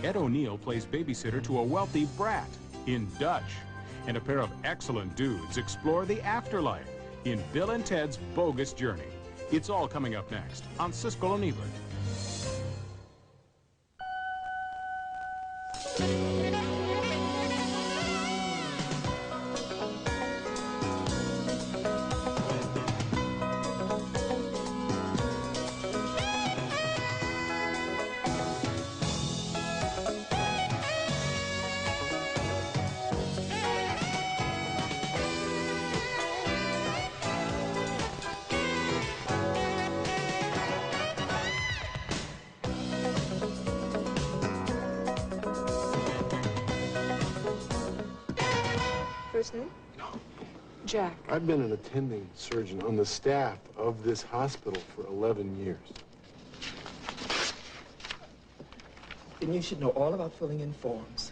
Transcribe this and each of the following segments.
Ed O'Neill plays babysitter to a wealthy brat in Dutch. And a pair of excellent dudes explore the afterlife in Bill and Ted's Bogus Journey. It's all coming up next on Siskel and Ebert. First name? No. Jack. I've been an attending surgeon on the staff of this hospital for 11 years. Then you should know all about filling in forms.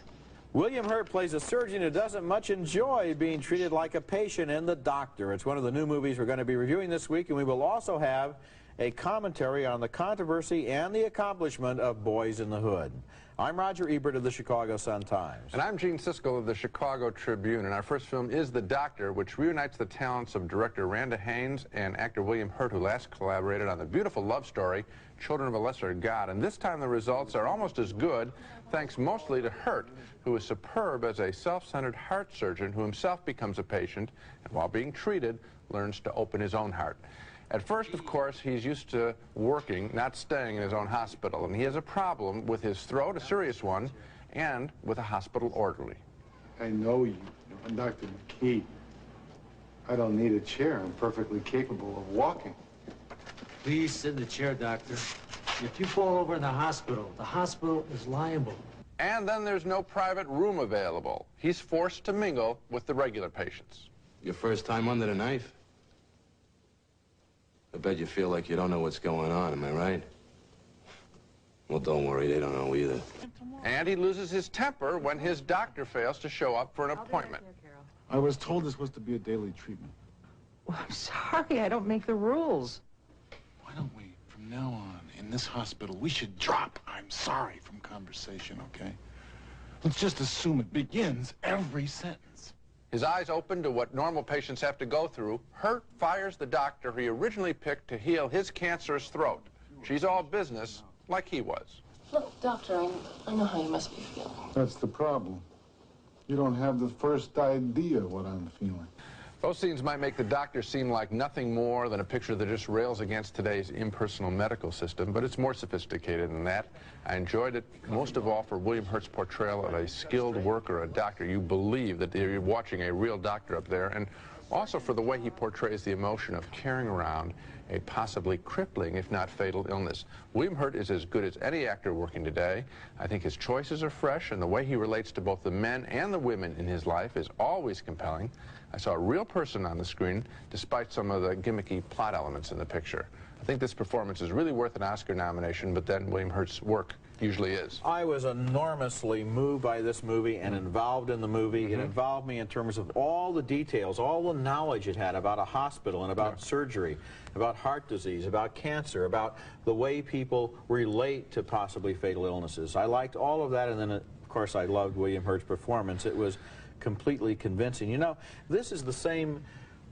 William Hurt plays a surgeon who doesn't much enjoy being treated like a patient in The Doctor. It's one of the new movies we're going to be reviewing this week, and we will also have a commentary on the controversy and the accomplishment of BOYZ N THE HOOD. I'm Roger Ebert of the Chicago Sun-Times. And I'm Gene Siskel of the Chicago Tribune, and our first film is The Doctor, which reunites the talents of director Randa Haynes and actor William Hurt, who last collaborated on the beautiful love story, Children of a Lesser God. And this time the results are almost as good, thanks mostly to Hurt, who is superb as a self-centered heart surgeon who himself becomes a patient, and while being treated, learns to open his own heart. At first, of course, he's used to working, not staying in his own hospital, and he has a problem with his throat, a serious one, and with a hospital orderly. I know you. I'm Dr. McKee. I don't need a chair. I'm perfectly capable of walking. Please sit in the chair, doctor. If you fall over in the hospital is liable. And then there's no private room available. He's forced to mingle with the regular patients. Your first time under the knife? I bet you feel like you don't know what's going on, am I right? Well, don't worry, they don't know either. And he loses his temper when his doctor fails to show up for an appointment. I was told this was to be a daily treatment. Well, I'm sorry, I don't make the rules. Why don't we, from now on, in this hospital, we should drop "I'm sorry" from conversation, okay? Let's just assume it begins every sentence. His eyes open to what normal patients have to go through. Hurt fires the doctor he originally picked to heal his cancerous throat. She's all business, like he was. Look, doctor, I know how you must be feeling. That's the problem. You don't have the first idea what I'm feeling. Those scenes might make the doctor seem like nothing more than a picture that just rails against today's impersonal medical system, but it's more sophisticated than that. I enjoyed it most of all for William Hurt's portrayal of a skilled worker, a doctor. You believe that you're watching a real doctor up there, and also for the way he portrays the emotion of carrying around a possibly crippling, if not fatal, illness. William Hurt is as good as any actor working today. I think his choices are fresh, and the way he relates to both the men and the women in his life is always compelling. I saw a real person on the screen, despite some of the gimmicky plot elements in the picture. I think this performance is really worth an Oscar nomination, but then William Hurt's work usually is. I was enormously moved by this movie and involved in the movie. It involved me in terms of all the details, all the knowledge it had about a hospital and about surgery, about heart disease, about cancer, about the way people relate to possibly fatal illnesses. I liked all of that, and then, of course, I loved William Hurt's performance. It was completely convincing. You know, this is the same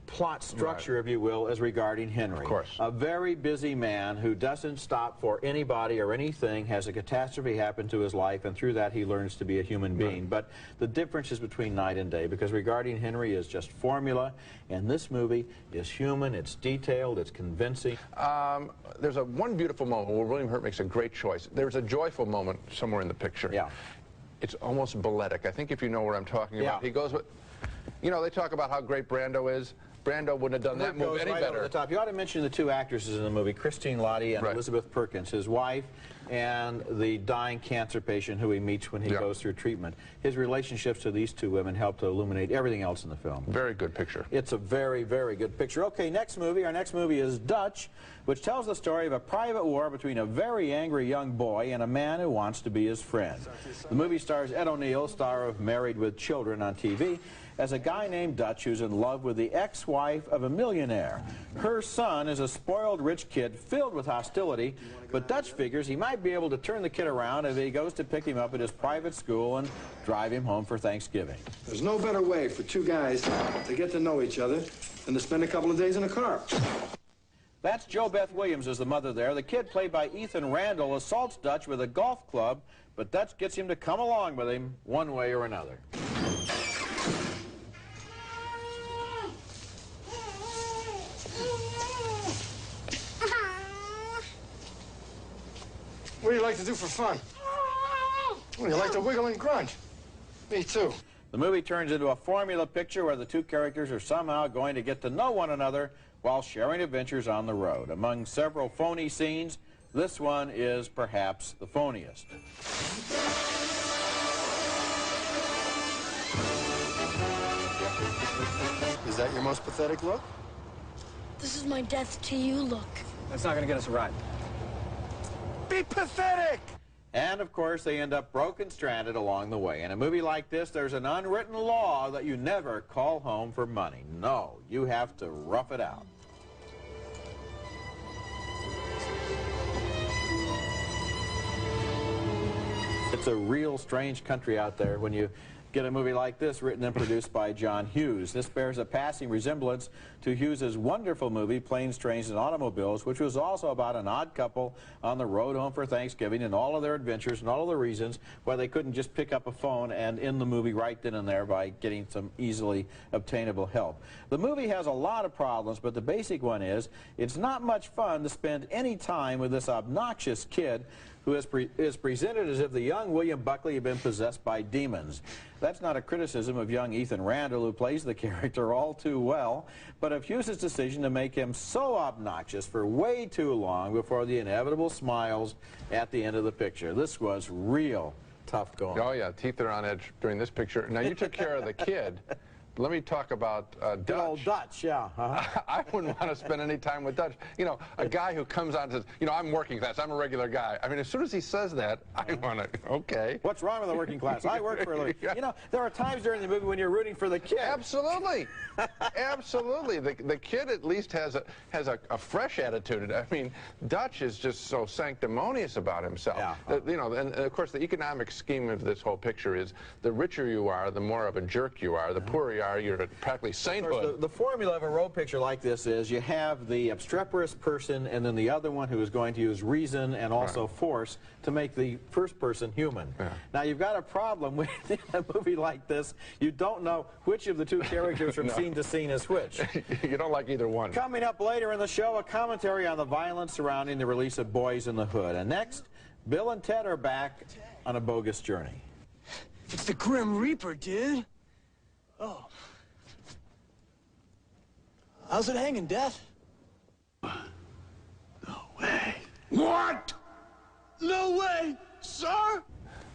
plot structure, if you will, as regarding Henry. Of course. A very busy man who doesn't stop for anybody or anything, has a catastrophe happen to his life, and through that he learns to be a human being. But the difference is between night and day, because regarding Henry is just formula, and this movie is human, it's detailed, it's convincing. There's one beautiful moment where William Hurt makes a great choice. There's a joyful moment somewhere in the picture. Yeah. It's almost balletic. I think if you know what I'm talking about. He goes with, you know, they talk about how great Brando is. Brando wouldn't have done that move any better. Over the top. You ought to mention the two actresses in the movie, Christine Lottie and Elizabeth Perkins, his wife, and the dying cancer patient who he meets when he goes through treatment. His relationships to these two women help to illuminate everything else in the film. Very good picture. It's a very, very good picture. Okay, next movie. Our next movie is Dutch, which tells the story of a private war between a very angry young boy and a man who wants to be his friend. The movie stars Ed O'Neill, star of Married with Children on TV, as a guy named Dutch who's in love with the ex-wife of a millionaire. Her son is a spoiled rich kid filled with hostility, but Dutch figures he might be able to turn the kid around if he goes to pick him up at his private school and drive him home for Thanksgiving. There's no better way for two guys to get to know each other than to spend a couple of days in a car. That's Jo Beth Williams as the mother there. The kid, played by Ethan Randall, assaults Dutch with a golf club, but Dutch gets him to come along with him one way or another. What do you like to do for fun? Well, you like to wiggle and grunt. Me too. The movie turns into a formula picture where the two characters are somehow going to get to know one another while sharing adventures on the road. Among several phony scenes, this one is perhaps the phoniest. Is that your most pathetic look? This is my death to you look. That's not gonna get us a ride. Be pathetic! And, of course, they end up broke and stranded along the way. In a movie like this, there's an unwritten law that you never call home for money. No, you have to rough it out. It's a real strange country out there when you get a movie like this written and produced by John Hughes. This bears a passing resemblance to Hughes's wonderful movie Planes, Trains, and Automobiles, which was also about an odd couple on the road home for Thanksgiving and all of their adventures and all of the reasons why they couldn't just pick up a phone and end the movie right then and there by getting some easily obtainable help. The movie has a lot of problems, but the basic one is it's not much fun to spend any time with this obnoxious kid who is presented as if the young William Buckley had been possessed by demons. That's not a criticism of young Ethan Randall, who plays the character all too well, but of Hughes' decision to make him so obnoxious for way too long before the inevitable smiles at the end of the picture. This was real tough going. Oh, yeah, teeth are on edge during this picture. Now, you took care of the kid. Let me talk about Dutch. Good old Dutch, yeah. I wouldn't want to spend any time with Dutch. You know, a guy who comes out and says, you know, I'm working class, I'm a regular guy. I mean, as soon as he says that, I want to, okay. What's wrong with the working class? I work for a living. You know, there are times during the movie when you're rooting for the kid. Absolutely. Absolutely. The kid at least has a fresh attitude. I mean, Dutch is just so sanctimonious about himself. Yeah. You know, and of course, the economic scheme of this whole picture is the richer you are, the more of a jerk you are. The poorer you are, you're practically sainthood. The formula of a road picture like this is you have the obstreperous person and then the other one who is going to use reason and also force to make the first person human. Yeah. Now, you've got a problem with a movie like this. You don't know which of the two characters from scene to scene is which. You don't like either one. Coming up later in the show, a commentary on the violence surrounding the release of Boys in the Hood. And next, Bill and Ted are back on a bogus journey. It's the Grim Reaper, dude. Oh. How's it hanging, Death? No way. What? No way, sir?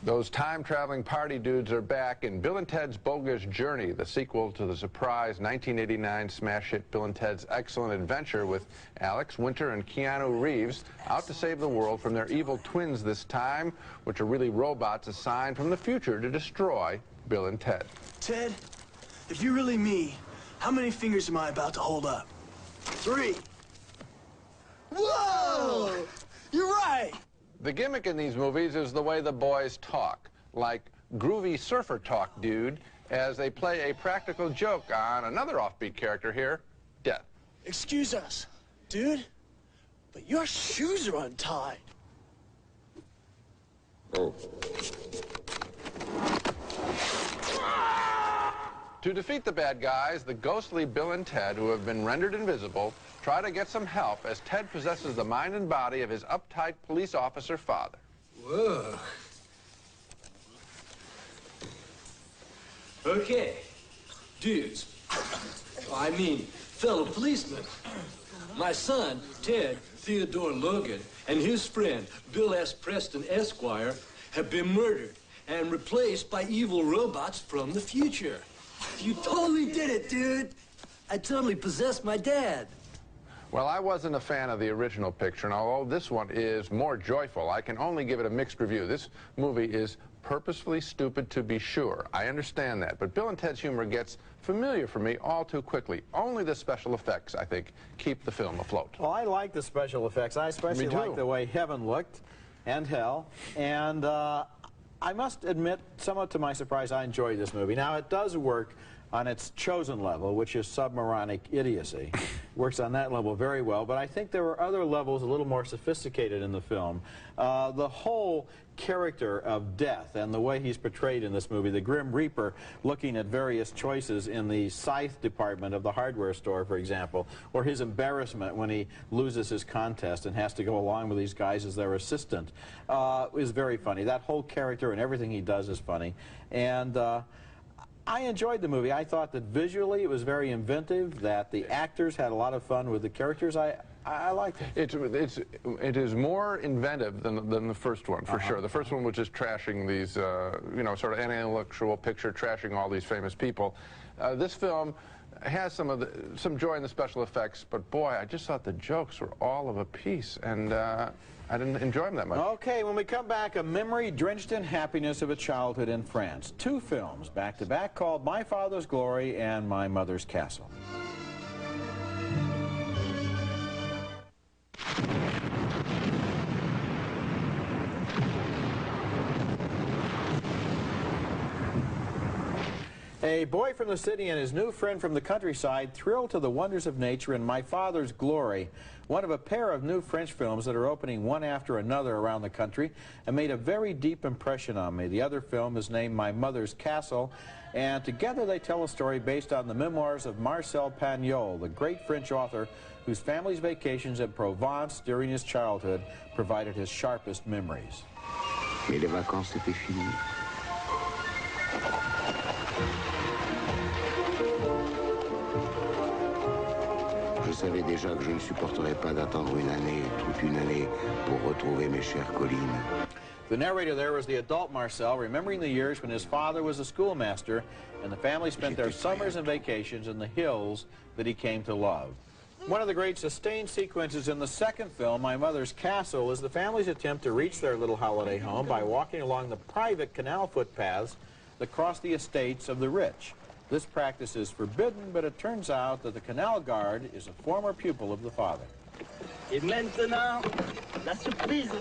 Those time-traveling party dudes are back in Bill and Ted's Bogus Journey, the sequel to the surprise 1989 smash hit Bill and Ted's Excellent Adventure, with Alex Winter and Keanu Reeves out to save the world from their evil twins this time, which are really robots assigned from the future to destroy Bill and Ted. Ted, if you're really me, how many fingers am I about to hold up? 3. Whoa! You're right! The gimmick in these movies is the way the boys talk, like groovy surfer talk, dude, as they play a practical joke on another offbeat character here, Death. Excuse us, dude, but your shoes are untied. Oh. To defeat the bad guys, the ghostly Bill and Ted, who have been rendered invisible, try to get some help as Ted possesses the mind and body of his uptight police officer father. Whoa. Okay, dudes. I mean, fellow policemen. My son, Ted Theodore Logan, and his friend, Bill S. Preston, Esquire, have been murdered and replaced by evil robots from the future. You totally did it, dude. I totally possessed my dad. Well, I wasn't a fan of the original picture, and although this one is more joyful, I can only give it a mixed review. This movie is purposefully stupid, to be sure. I understand that, but Bill and Ted's humor gets familiar for me all too quickly. Only the special effects, I think, keep the film afloat. Well, I like the special effects. I especially like the way heaven looked and hell, and I must admit, somewhat to my surprise, I enjoyed this movie. Now, it does work on its chosen level, which is submoronic idiocy. Works on that level very well, but I think there were other levels a little more sophisticated in the film. The whole character of Death and the way he's portrayed in this movie, the Grim Reaper looking at various choices in the scythe department of the hardware store, for example, or his embarrassment when he loses his contest and has to go along with these guys as their assistant, is very funny. That whole character and everything he does is funny. And I enjoyed the movie. I thought that visually it was very inventive, that the actors had a lot of fun with the characters. I liked it. It is more inventive than the first one, for sure. The first one was just trashing these, you know, sort of intellectual picture, trashing all these famous people. This film has some joy in the special effects, but boy, I just thought the jokes were all of a piece, and I didn't enjoy them that much. Okay, when we come back, a memory drenched in happiness of a childhood in France. Two films back-to-back called My Father's Glory and My Mother's Castle. A boy from the city and his new friend from the countryside thrill to the wonders of nature in My Father's Glory, one of a pair of new French films that are opening one after another around the country and made a very deep impression on me. The other film is named My Mother's Castle, and together they tell a story based on the memoirs of Marcel Pagnol, the great French author whose family's vacations in Provence during his childhood provided his sharpest memories. Et les vacances étaient finies. Je savais déjà que je ne supporterais pas d'attendre une année, toute une année, pour retrouver mes chères collines. The narrator there was the adult Marcel, remembering the years when his father was a schoolmaster and the family spent their summers and vacations in the hills that he came to love. One of the great sustained sequences in the second film, My Mother's Castle, is the family's attempt to reach their little holiday home by walking along the private canal footpaths that cross the estates of the rich. This practice is forbidden, but it turns out that the canal guard is a former pupil of the father. Et maintenant, la surprise.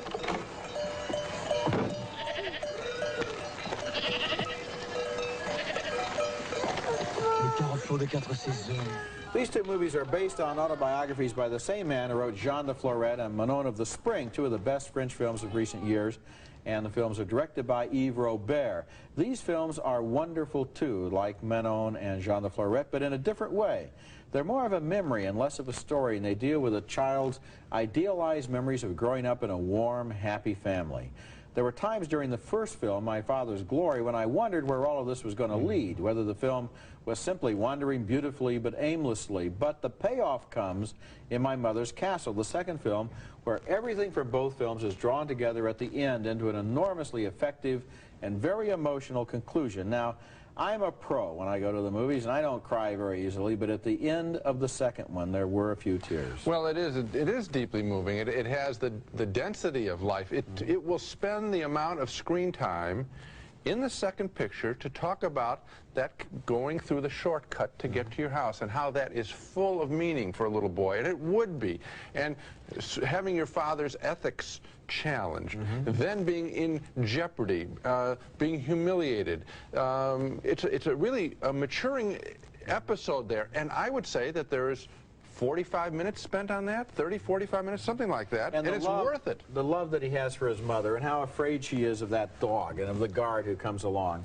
Le carrefour de quatre saisons. These two movies are based on autobiographies by the same man who wrote Jean de Florette and Manon of the Spring, two of the best French films of recent years, and the films are directed by Yves Robert. These films are wonderful too, like Manon and Jean de Florette, but in a different way. They're more of a memory and less of a story, and they deal with a child's idealized memories of growing up in a warm, happy family. There were times during the first film, My Father's Glory, when I wondered where all of this was going to lead, whether the film was simply wandering beautifully but aimlessly. But the payoff comes in My Mother's Castle, the second film, where everything from both films is drawn together at the end into an enormously effective and very emotional conclusion. Now, I'm a pro when I go to the movies, and I don't cry very easily, but at the end of the second one, there were a few tears. Well, it is deeply moving. It has the density of life. It will spend the amount of screen time in the second picture to talk about that going through the shortcut to get to your house and how that is full of meaning for a little boy, and it would be. And having your father's ethics challenged, then being in jeopardy, being humiliated. It's a really maturing episode there, and I would say that there is 45 minutes spent on that, 30, 45 minutes, something like that, and it's worth it. The love that he has for his mother and how afraid she is of that dog and of the guard who comes along.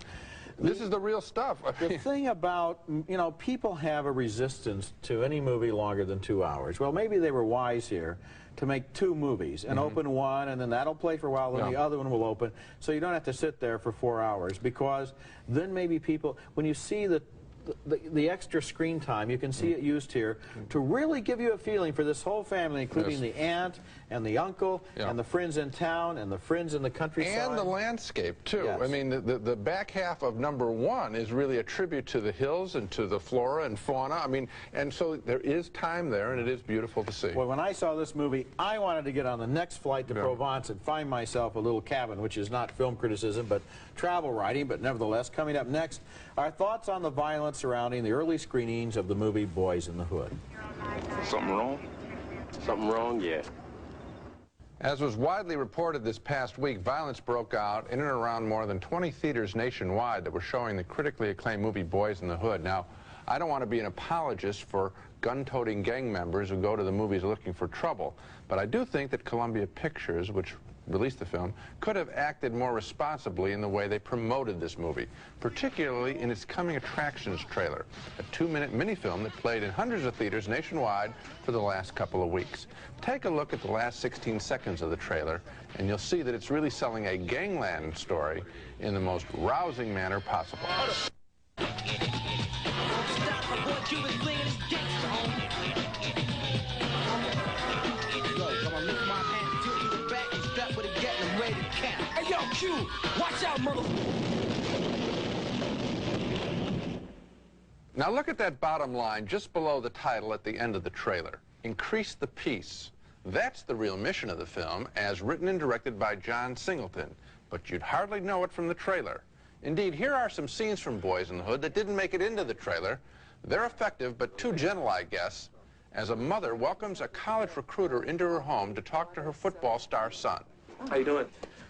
This is the real stuff. The thing about, you know, people have a resistance to any movie longer than 2 hours. Well, maybe they were wise here to make two movies and open one, and then that'll play for a while, then the other one will open, so you don't have to sit there for 4 hours, because then maybe people, when you see the extra screen time, you can see it used here to really give you a feeling for this whole family, including the aunt and the uncle and the friends in town and the friends in the countryside. And the landscape, too. Yes. I mean, the back half of #1 is really a tribute to the hills and to the flora and fauna. I mean, and so there is time there, and it is beautiful to see. Well, when I saw this movie, I wanted to get on the next flight to Provence and find myself a little cabin, which is not film criticism, but travel writing. But nevertheless, coming up next, our thoughts on the violence surrounding the early screenings of the movie Boys in the Hood. Something wrong? Something wrong, yeah. As was widely reported this past week, violence broke out in and around more than 20 theaters nationwide that were showing the critically acclaimed movie Boys in the Hood. Now, I don't want to be an apologist for gun-toting gang members who go to the movies looking for trouble, but I do think that Columbia Pictures, which released the film, could have acted more responsibly in the way they promoted this movie, particularly in its coming attractions trailer, a 2-minute mini-film that played in hundreds of theaters nationwide for the last couple of weeks. Take a look at the last 16 seconds of the trailer, and you'll see that it's really selling a gangland story in the most rousing manner possible. Hey, yo, Q, watch out, mother... Now look at that bottom line just below the title at the end of the trailer. Increase the peace. That's the real mission of the film, as written and directed by John Singleton. But you'd hardly know it from the trailer. Indeed, here are some scenes from Boys in the Hood that didn't make it into the trailer. They're effective, but too gentle, I guess, as a mother welcomes a college recruiter into her home to talk to her football star son. How you doing?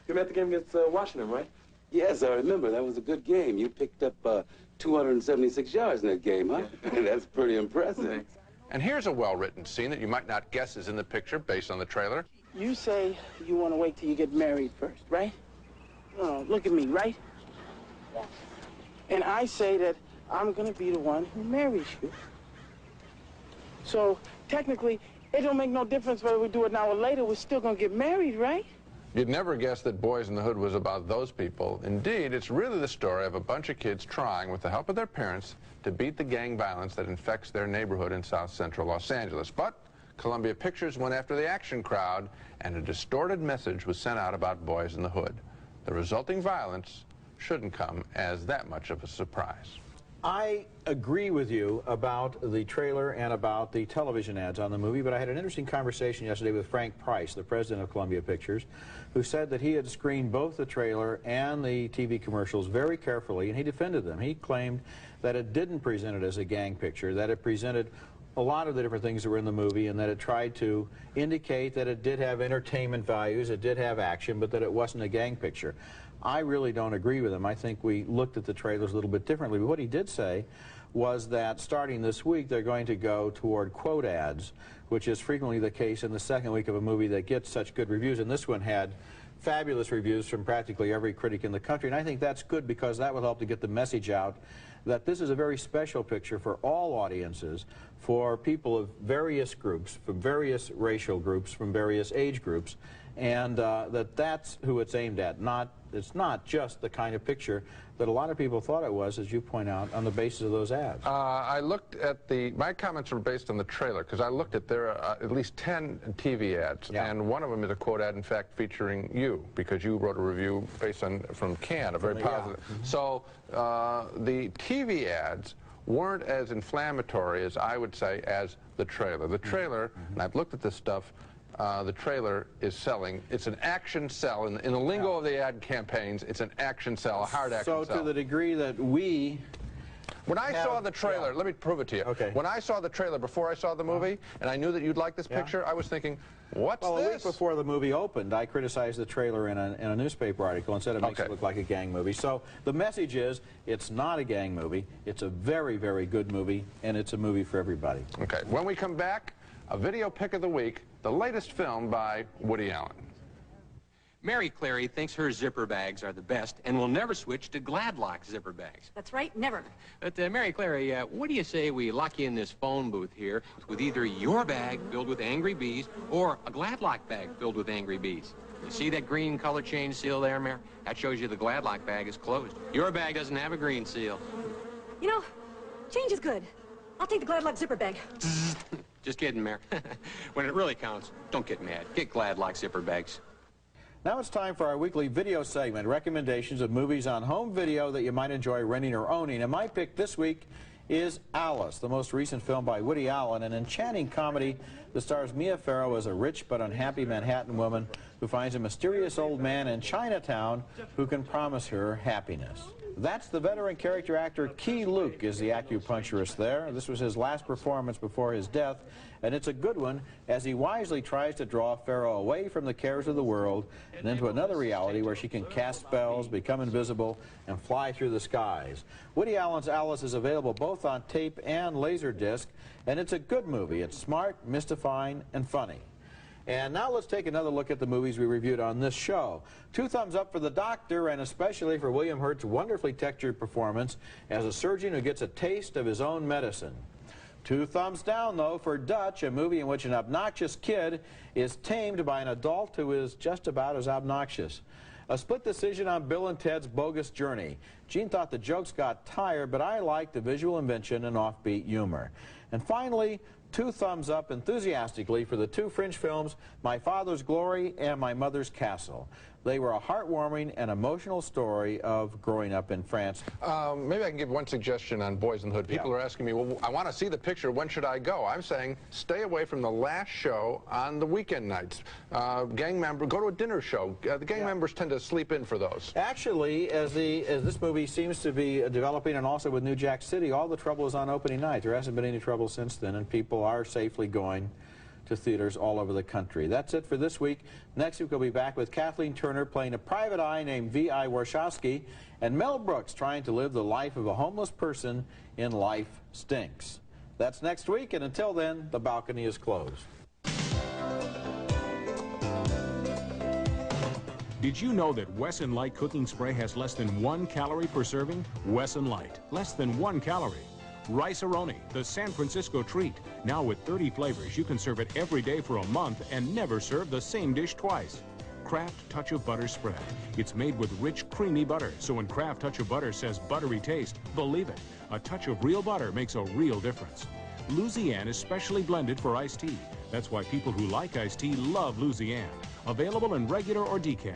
You were at the game against Washington, right? Yes, I remember. That was a good game. You picked up 276 yards in that game, huh? That's pretty impressive. And here's a well-written scene that you might not guess is in the picture based on the trailer. You say you want to wait till you get married first, right? Oh, look at me, right? Yeah. And I say that I'm going to be the one who marries you. So, technically, it don't make no difference whether we do it now or later. We're still going to get married, right? You'd never guess that Boys in the Hood was about those people. Indeed, it's really the story of a bunch of kids trying, with the help of their parents, to beat the gang violence that infects their neighborhood in South Central Los Angeles. But Columbia Pictures went after the action crowd, and a distorted message was sent out about Boys in the Hood. The resulting violence shouldn't come as that much of a surprise. I agree with you about the trailer and about the television ads on the movie, but I had an interesting conversation yesterday with Frank Price, the president of Columbia Pictures, who said that he had screened both the trailer and the TV commercials very carefully, and he defended them. He claimed that it didn't present it as a gang picture, that it presented a lot of the different things that were in the movie, and that it tried to indicate that it did have entertainment values, it did have action, but that it wasn't a gang picture. I really don't agree with him. I think we looked at the trailers a little bit differently. But what he did say was that starting this week, they're going to go toward quote ads, which is frequently the case in the second week of a movie that gets such good reviews. And this one had fabulous reviews from practically every critic in the country. And I think that's good because that will help to get the message out that this is a very special picture for all audiences, for people of various groups, from various racial groups, from various age groups, and that's who it's aimed at. It's not just the kind of picture that a lot of people thought it was, as you point out, on the basis of those ads. I looked at my comments were based on the trailer, because I looked at there are at least 10 TV ads, and one of them is a quote ad, in fact, featuring you, because you wrote a review based on, from Cannes, a very positive. So the TV ads weren't as inflammatory as I would say as the trailer. The trailer, and I've looked at this stuff, the trailer is selling. It's an action sell. In the lingo of the ad campaigns, it's an action sell, a hard action sell. So to the degree that we... When I saw the trailer, let me prove it to you. Okay. When I saw the trailer before I saw the movie, and I knew that you'd like this picture, I was thinking, what's this? Well, a week before the movie opened, I criticized the trailer in a newspaper article and said it makes it look like a gang movie. So the message is, it's not a gang movie. It's a very, very good movie, and it's a movie for everybody. Okay. When we come back, a video pick of the week, the latest film by Woody Allen. Mary Clary thinks her zipper bags are the best and will never switch to Gladlock zipper bags. That's right, never. But Mary Clary, what do you say we lock you in this phone booth here with either your bag filled with angry bees or a Gladlock bag filled with angry bees? You see that green color change seal there, Mary? That shows you the Gladlock bag is closed. Your bag doesn't have a green seal. You know, change is good. I'll take the Gladlock zipper bag. Just kidding, Mayor. When it really counts, don't get mad. Get glad like zipper bags. Now it's time for our weekly video segment, recommendations of movies on home video that you might enjoy renting or owning. And my pick this week is Alice, the most recent film by Woody Allen, an enchanting comedy that stars Mia Farrow as a rich but unhappy Manhattan woman who finds a mysterious old man in Chinatown who can promise her happiness. That's the veteran character actor Key Luke is the acupuncturist there. This was his last performance before his death, and it's a good one as he wisely tries to draw Farrow away from the cares of the world and into another reality where she can cast spells, become invisible, and fly through the skies. Woody Allen's Alice is available both on tape and Laserdisc, and it's a good movie. It's smart, mystifying, and funny. And now let's take another look at the movies we reviewed on this show. 2 thumbs up for The Doctor, and especially for William Hurt's wonderfully textured performance as a surgeon who gets a taste of his own medicine. 2 thumbs down, though, for Dutch, a movie in which an obnoxious kid is tamed by an adult who is just about as obnoxious. A split decision on Bill and Ted's Bogus Journey. Gene thought the jokes got tired, but I liked the visual invention and offbeat humor. And finally, 2 thumbs up enthusiastically for the 2 French films, My Father's Glory and My Mother's Castle. They were a heartwarming and emotional story of growing up in France. Maybe I can give one suggestion on Boys in the Hood. People are asking me, well, I want to see the picture. When should I go? I'm saying stay away from the last show on the weekend nights. Gang member, go to a dinner show. The gang members tend to sleep in for those. Actually, as this movie seems to be developing, and also with New Jack City, all the trouble is on opening night. There hasn't been any trouble since then, and people are safely going to theaters all over the country. That's it for this week. Next week we'll be back with Kathleen Turner playing a private eye named V.I. Warshawski, and Mel Brooks trying to live the life of a homeless person in Life Stinks. That's next week, and until then, the balcony is closed. Did you know that Wesson Light cooking spray has less than 1 calorie per serving? Wesson Light, less than 1 calorie. Rice-A-Roni, the San Francisco treat. Now with 30 flavors, you can serve it every day for a month and never serve the same dish twice. Kraft Touch of Butter spread. It's made with rich, creamy butter, so when Kraft Touch of Butter says buttery taste, believe it. A touch of real butter makes a real difference. Louisiane is specially blended for iced tea. That's why people who like iced tea love Louisiane. Available in regular or decaf.